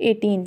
18।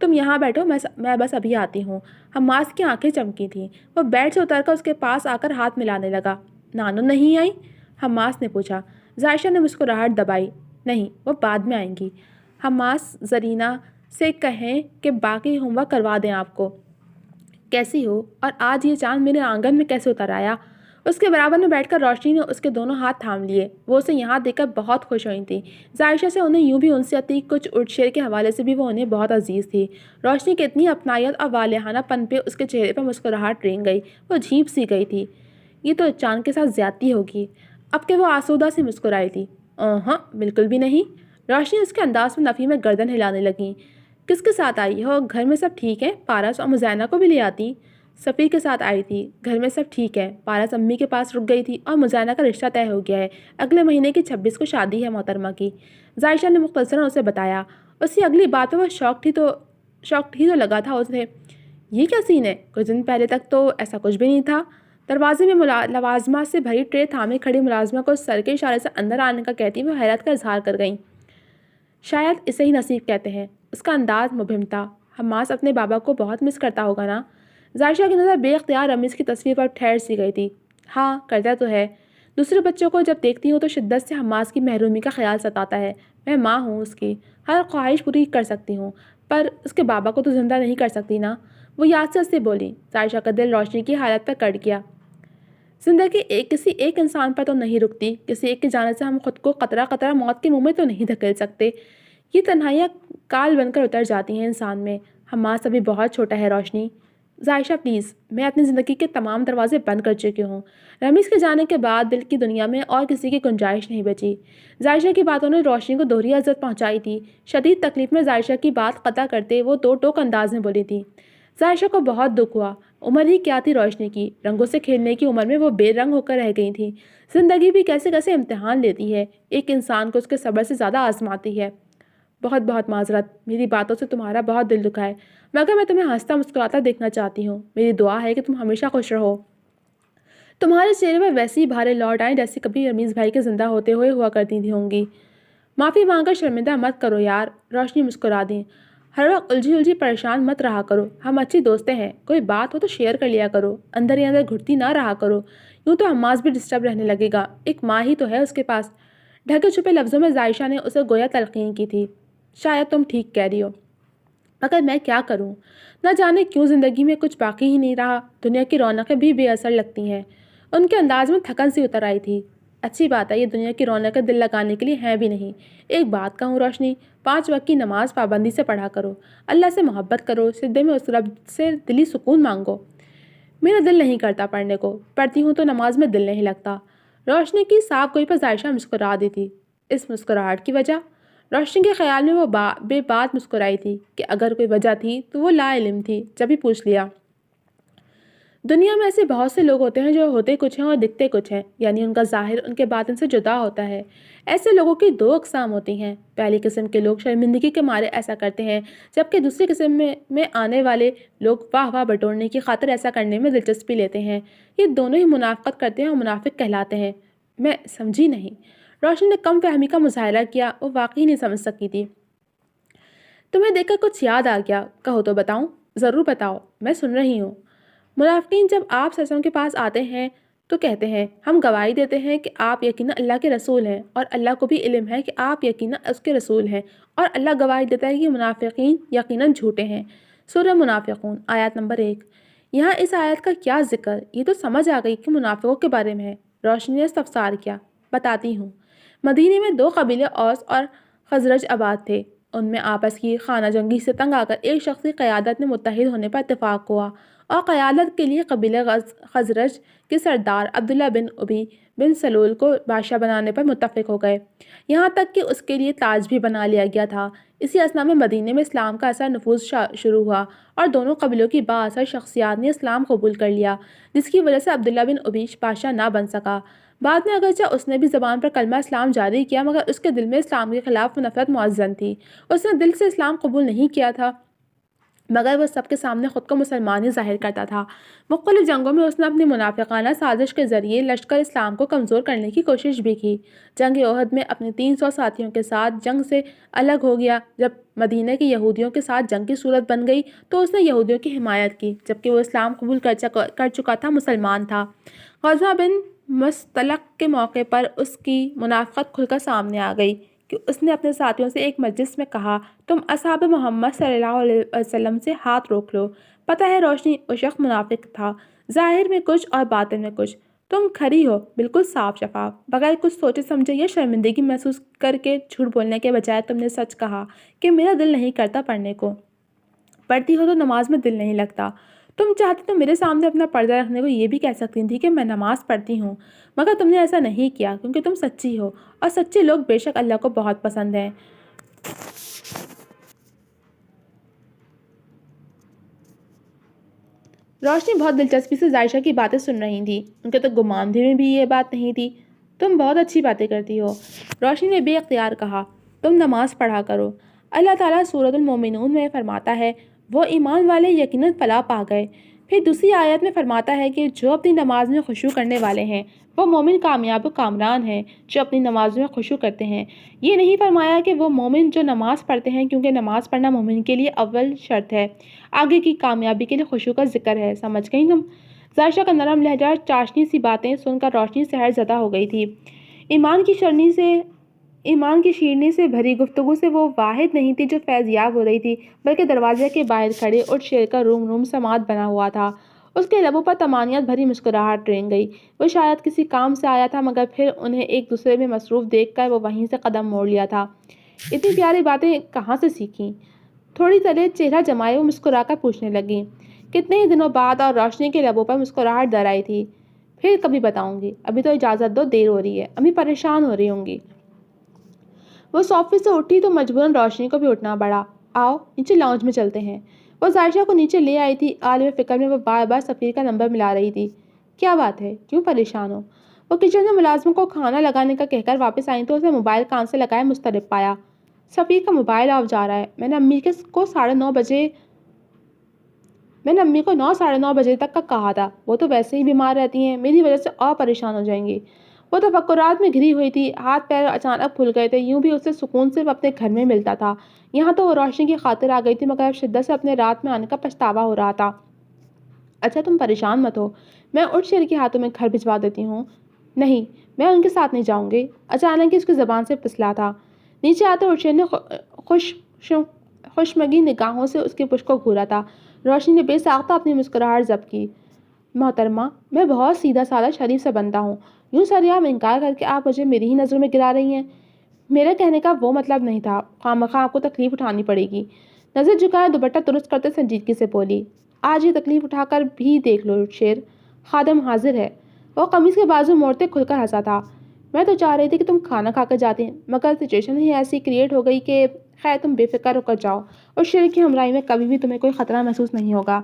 تم یہاں بیٹھو، میں بس ابھی آتی ہوں۔ حماس کی آنکھیں چمکی تھیں۔ وہ بیڈ سے اتر کر اس کے پاس آ کر ہاتھ ملانے لگا۔ نانو نہیں آئی؟ حماس نے پوچھا۔ ظاہرہ نے مسکراہٹ دبائی۔ نہیں، وہ بعد میں آئیں گی۔ حماس زرینہ سے کہیں کہ باقی ہوم ورک کروا دیں آپ کو۔ کیسی ہو؟ اور آج یہ چاند میرے آنگن میں کیسے اتر آیا؟ اس کے برابر میں بیٹھ کر روشنی نے اس کے دونوں ہاتھ تھام لیے۔ وہ اسے یہاں دیکھ کر بہت خوش ہوئی تھی۔ ظاہرہ سے انہیں یوں بھی انسیت تھی، کچھ اڑ شیر کے حوالے سے بھی وہ انہیں بہت عزیز تھی۔ روشنی کی اتنی اپنائیت اور والہانہ پن پہ اس کے چہرے پر مسکراہٹ رینگ گئی۔ وہ جھیپ سی گئی تھی۔ یہ تو چاند کے ساتھ زیادتی ہوگی۔ اب کہ وہ آسودہ سی مسکرائی تھی۔ ہاں، بالکل بھی نہیں۔ روشنی اس کے انداز میں نفی میں گردن ہلانے لگی۔ کس کے ساتھ آئی ہو؟ گھر میں سب ٹھیک ہے؟ پارس اور مزینہ کو بھی لے آتی۔ سفیر کے ساتھ آئی تھی۔ گھر میں سب ٹھیک ہے۔ پارس امی کے پاس رک گئی تھی اور مزینہ کا رشتہ طے ہو گیا ہے۔ اگلے مہینے کی 26 کو شادی ہے محترمہ کی۔ ظاہرہ نے مختصراً اسے بتایا۔ اس کی اگلی بات پہ وہ شوق ہی تو لگا تھا اسے۔ یہ کیا سین ہے؟ کچھ دن پہلے تک تو ایسا کچھ بھی نہیں تھا۔ دروازے میں لوازمات سے بھری ٹرے تھامے کھڑی ملازمہ کو سر کے اشارے سے اندر آنے کا کہتی وہ حیرت کا اظہار کر گئیں۔ شاید اسے ہی نصیب کہتے ہیں۔ اس کا انداز مبہم تھا۔ حماس اپنے بابا کو بہت مس کرتا ہوگا نا؟ ظاہرہ کی نظر بے اختیار رمیز کی تصویر پر ٹھہر سی گئی تھی۔ ہاں، کرتا تو ہے۔ دوسرے بچوں کو جب دیکھتی ہوں تو شدت سے حماس کی محرومی کا خیال ستاتا ہے۔ میں ماں ہوں، اس کی ہر خواہش پوری کر سکتی ہوں، پر اس کے بابا کو تو زندہ نہیں کر سکتی نا۔ وہ یاد سے بولی۔ ظاہرہ کا دل روشنی کی حالت پر کٹ گیا۔ زندگی کسی ایک انسان پر تو نہیں رکتی۔ کسی ایک کی جانب سے ہم خود کو قطرہ قطرہ موت کے منہ میں تو نہیں دھکیل سکتے۔ یہ تنہائیاں کال بن کر اتر جاتی ہیں انسان میں۔ حماس ابھی بہت چھوٹا ہے روشنی۔ ظاہرہ پلیز، میں اپنی زندگی کے تمام دروازے بند کر چکی ہوں۔ رمیز کے جانے کے بعد دل کی دنیا میں اور کسی کی گنجائش نہیں بچی۔ ظاہرہ کی باتوں نے روشنی کو دوہری اذیت پہنچائی تھی۔ شدید تکلیف میں ظاہرہ کی بات قطع کرتے وہ دو ٹوک انداز میں بولی تھی۔ ظاہرہ کو بہت دکھ ہوا۔ عمر ہی کیا تھی روشنی کی؟ رنگوں سے کھیلنے کی عمر میں وہ بے رنگ ہو کر رہ گئی تھی۔ زندگی بھی کیسے کیسے امتحان لیتی ہے، ایک انسان کو اس کے صبر سے زیادہ آزماتی ہے۔ بہت بہت معذرت، میری باتوں سے تمہارا بہت دل دکھا ہے، مگر میں تمہیں ہنستا مسکراتا دیکھنا چاہتی ہوں۔ میری دعا ہے کہ تم ہمیشہ خوش رہو۔ تمہارے چہرے پر ویسی ہی بھارے لوٹ آئیں جیسی کبھی رمیز بھائی کے زندہ ہوتے ہوئے ہوا کرتی تھی ہوں گی۔ معافی مانگ کر شرمندہ مت کرو یار، روشنی مسکرا دی۔ ہر وقت الجھی پریشان مت رہا کرو، ہم اچھی دوستیں ہیں، کوئی بات ہو تو شیئر کر لیا کرو، اندر ہی اندر گھٹتی نہ رہا کرو، یوں تو حماس بھی ڈسٹرب رہنے لگے گا، ایک ماں ہی تو ہے اس کے پاس۔ ڈھکے چھپے لفظوں میں ظاہرہ نے اسے گویا تلقین کی تھی۔ شاید تم ٹھیک کہہ رہی ہو، مگر میں کیا کروں؟ نہ جانے کیوں زندگی میں کچھ باقی ہی نہیں رہا، دنیا کی رونقیں بھی بے اثر لگتی ہیں۔ ان کے انداز میں تھکن سی اتر آئی تھی۔ اچھی بات ہے، یہ دنیا کی رونقیں دل لگانے کے لیے ہیں بھی نہیں۔ ایک بات کہوں روشنی، 5 وقت کی نماز پابندی سے پڑھا کرو، اللہ سے محبت کرو، سجدے میں اس رب سے دلی سکون مانگو۔ میرا دل نہیں کرتا پڑھنے کو، پڑھتی ہوں تو نماز میں دل نہیں لگتا۔ روشنی کی صاف گوئی پر ظاہرہ مسکرا دی تھی۔ اس مسکراہٹ کی وجہ؟ روشنی کے خیال میں وہ بے بات مسکرائی تھی کہ اگر کوئی وجہ تھی تو وہ لا علم تھی، جب ہی پوچھ لیا۔ دنیا میں ایسے بہت سے لوگ ہوتے ہیں جو ہوتے کچھ ہیں اور دکھتے کچھ ہیں، یعنی ان کا ظاہر ان کے باطن سے جدا ہوتا ہے۔ ایسے لوگوں کی 2 اقسام ہوتی ہیں۔ پہلی قسم کے لوگ شرمندگی کے مارے ایسا کرتے ہیں، جبکہ دوسری قسم میں آنے والے لوگ واہ واہ بٹورنے کی خاطر ایسا کرنے میں دلچسپی لیتے ہیں۔ یہ دونوں ہی منافقت کرتے ہیں اور منافق کہلاتے ہیں۔ میں سمجھی نہیں۔ روشنی نے کم فہمی کا مظاہرہ کیا، وہ واقعی نہیں سمجھ سکی تھی۔ تمہیں دیکھ کر کچھ یاد آ گیا، کہو تو بتاؤں؟ ضرور بتاؤ، میں سن رہی ہوں۔ منافقین جب آپ صلی اللہ علیہ وسلم کے پاس آتے ہیں تو کہتے ہیں، ہم گواہی دیتے ہیں کہ آپ یقیناً اللہ کے رسول ہیں، اور اللہ کو بھی علم ہے کہ آپ یقیناً اس کے رسول ہیں، اور اللہ گواہی دیتا ہے کہ منافقین یقیناً جھوٹے ہیں۔ سورہ منافقون، آیت نمبر 1۔ یہاں اس آیت کا کیا ذکر؟ یہ تو سمجھ آ گئی کہ منافقوں کے بارے میں ہے۔ روشنی نے استفسار کیا۔ بتاتی ہوں۔ مدینے میں 2 قبیلے اوس اور خزرج آباد تھے۔ ان میں آپس کی خانہ جنگی سے تنگ آ کر ایک شخص کی قیادت میں متحد ہونے پر اتفاق ہوا، اور قیادت کے لیے قبیلہ خزرج کے سردار عبداللہ بن ابی بن سلول کو بادشاہ بنانے پر متفق ہو گئے، یہاں تک کہ اس کے لیے تاج بھی بنا لیا گیا تھا۔ اسی اثنا میں مدینے میں اسلام کا اثر نفوذ شروع ہوا، اور دونوں قبیلوں کی بااثر شخصیات نے اسلام قبول کر لیا، جس کی وجہ سے عبداللہ بن ابی بادشاہ نہ بن سکا۔ بعد میں اگرچہ اس نے بھی زبان پر کلمہ اسلام جاری کیا، مگر اس کے دل میں اسلام کے خلاف نفرت معزن تھی۔ اس نے دل سے اسلام قبول نہیں کیا تھا، مگر وہ سب کے سامنے خود کو مسلمان ہی ظاہر کرتا تھا۔ مختلف جنگوں میں اس نے اپنی منافقانہ سازش کے ذریعے لشکر اسلام کو کمزور کرنے کی کوشش بھی کی۔ جنگ احد میں اپنے 300 ساتھیوں کے ساتھ جنگ سے الگ ہو گیا۔ جب مدینہ کے یہودیوں کے ساتھ جنگ کی صورت بن گئی تو اس نے یہودیوں کی حمایت کی، جبکہ وہ اسلام قبول کر چکا تھا، مسلمان تھا۔ غزوہ بن مصطلق کے موقع پر اس کی منافقت کھل کر سامنے آ گئی کہ اس نے اپنے ساتھیوں سے ایک مجلس میں کہا، تم اصحاب محمد صلی اللہ علیہ وسلم سے ہاتھ روک لو۔ پتہ ہے روشنی اس شخص منافق تھا، ظاہر میں کچھ اور باطن میں کچھ۔ تم کھری ہو، بالکل صاف شفاف، بغیر کچھ سوچے سمجھے یا شرمندگی محسوس کر کے جھوٹ بولنے کے بجائے تم نے سچ کہا کہ میرا دل نہیں کرتا پڑھنے کو، پڑھتی ہو تو نماز میں دل نہیں لگتا۔ تم چاہتی تو میرے سامنے اپنا پردہ رکھنے کو یہ بھی کہہ سکتی تھی کہ میں نماز پڑھتی ہوں، مگر تم نے ایسا نہیں کیا کیونکہ تم سچی ہو، اور سچے لوگ بے شک اللہ کو بہت پسند ہیں۔ روشنی بہت دلچسپی سے عائشہ کی باتیں سن رہی تھی، ان کے تو گمان بھی میں بھی یہ بات نہیں تھی۔ تم بہت اچھی باتیں کرتی ہو، روشنی نے بے اختیار کہا۔ تم نماز پڑھا کرو۔ اللہ تعالیٰ سورۃ المومنون میں فرماتا ہے، وہ ایمان والے یقیناً فلاح پا گئے۔ پھر دوسری آیت میں فرماتا ہے کہ جو اپنی نماز میں خشوع کرنے والے ہیں وہ مومن کامیاب و کامران ہیں جو اپنی نماز میں خشوع کرتے ہیں۔ یہ نہیں فرمایا کہ وہ مومن جو نماز پڑھتے ہیں، کیونکہ نماز پڑھنا مومن کے لیے اول شرط ہے، آگے کی کامیابی کے لیے خشوع کا ذکر ہے۔ سمجھ گئی تم؟ عائشہ کا نرم لہجہ چاشنی سی باتیں سن کر روشنی سحر زدہ ہو گئی تھی۔ ایمان کی شیرنی سے بھری گفتگو سے وہ واحد نہیں تھی جو فیض یاب ہو رہی تھی، بلکہ دروازے کے باہر کھڑے اٹھ شیر کا روم روم سماعت بنا ہوا تھا۔ اس کے لبوں پر طمانینت بھری مسکراہٹ رینگ گئی۔ وہ شاید کسی کام سے آیا تھا، مگر پھر انہیں ایک دوسرے میں مصروف دیکھ کر وہ وہیں سے قدم موڑ لیا تھا۔ اتنی پیاری باتیں کہاں سے سیکھیں؟ تھوڑی تلے چہرہ جمائے وہ مسکرا کر پوچھنے لگی۔ کتنے ہی دنوں بعد اور روشنی کے لبوں پر مسکراہٹ در آئی تھی۔ پھر کبھی بتاؤں گی، ابھی تو اجازت دو، دیر ہو رہی ہے، امی پریشان ہو رہی ہوں گی۔ وہ صوفے سے اٹھی تو مجبوراً روشنی کو بھی اٹھنا پڑا۔ آؤ نیچے لاؤنج میں چلتے ہیں۔ وہ عائشہ کو نیچے لے آئی تھی۔ عالم فکر میں وہ بار بار سفیر کا نمبر ملا رہی تھی۔ کیا بات ہے، کیوں پریشان ہو؟ وہ کچن میں ملازموں کو کھانا لگانے کا کہہ کر واپس آئی تو اسے موبائل کان سے لگائے مضطرب پایا۔ سفیر کا موبائل آف جا رہا ہے۔ میں نے امی کو 9:30 بجے تک کا کہا تھا، وہ تو ویسے ہی بیمار رہتی ہیں، میری وجہ سے اور پریشان ہو جائیں گی۔ وہ تفکرات میں گھری ہوئی تھی، ہاتھ پیر اچانک پھول گئے تھے، یوں بھی اسے سکون صرف اپنے گھر میں ملتا تھا۔ یہاں تو وہ روشنی کی خاطر آ گئی تھی، مگر اب شدت سے اپنے رات میں آنے کا پچھتاوا ہو رہا تھا۔ اچھا تم پریشان مت ہو، میں اٹھ شیر کے ہاتھوں میں گھر بھجوا دیتی ہوں۔ نہیں، میں ان کے ساتھ نہیں جاؤں گی، اچانک اس کی زبان سے پھسلا تھا۔ نیچے آتے اٹھ شیر نے خوشمگی نگاہوں سے اس کی پشت کو گھورا تھا۔ روشنی نے بے ساختہ اپنی مسکراہٹ ضبط کی۔ محترمہ، میں بہت سیدھا سادہ شریف سے بندہ ہوں، یوں سریعام انکار کر کے آپ مجھے میری ہی نظروں میں گرا رہی ہیں؟ میرے کہنے کا وہ مطلب نہیں تھا، خواہ آپ کو تکلیف اٹھانی پڑے گی۔ نظر جھکائے دوپٹہ درست کرتے سنجیدگی سے بولی، آج یہ تکلیف اٹھا کر بھی دیکھ لو شیر، خادم حاضر ہے۔ وہ قمیص کے بازو موڑتے کھل کر ہنسا تھا۔ میں تو چاہ رہی تھی کہ تم کھانا کھا کر جاتی، مگر سچویشن ہی ایسی کریٹ ہو گئی کہ خیر تم بے فکر ہو کر جاؤ، اور شیر کی ہمراہی میں کبھی بھی تمہیں کوئی خطرہ محسوس نہیں ہوگا۔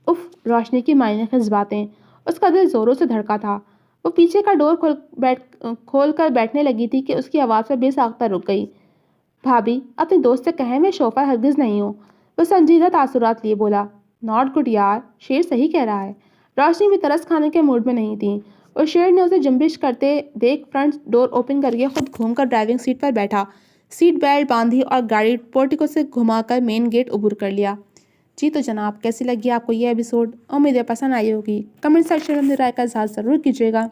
اف، روشنی کی معنی خیز باتیں۔ اس کا دل زوروں سے دھڑکا تھا۔ وہ پیچھے کا ڈور کھول کر بیٹھنے لگی تھی کہ اس کی آواز پر بے ساختہ رک گئی۔ بھابی، اپنے دوست سے کہیں میں شوفر ہرگز نہیں ہوں۔ وہ سنجیدہ تاثرات لیے بولا، ناٹ گڈ یار، شیر صحیح کہہ رہا ہے۔ روشنی بھی ترس کھانے کے موڈ میں نہیں تھی، اور شیر نے اسے جنبش کرتے دیکھ فرنٹ ڈور اوپن کر کے خود گھوم کر ڈرائیونگ سیٹ پر بیٹھا، سیٹ بیلٹ باندھی اور گاڑی پورٹیکو سے گھما کر مین گیٹ عبور کر لیا۔ جی تو جناب، کیسی لگی آپ کو یہ ایپیسوڈ؟ امید ہے پسند آئی ہوگی۔ کمنٹ سیکشن میں اپنی رائے کا اظہار ضرور کیجیے گا۔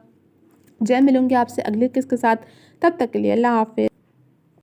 جلد ملوں گی آپ سے اگلے قسط کے ساتھ، تب تک کے لیے اللہ حافظ۔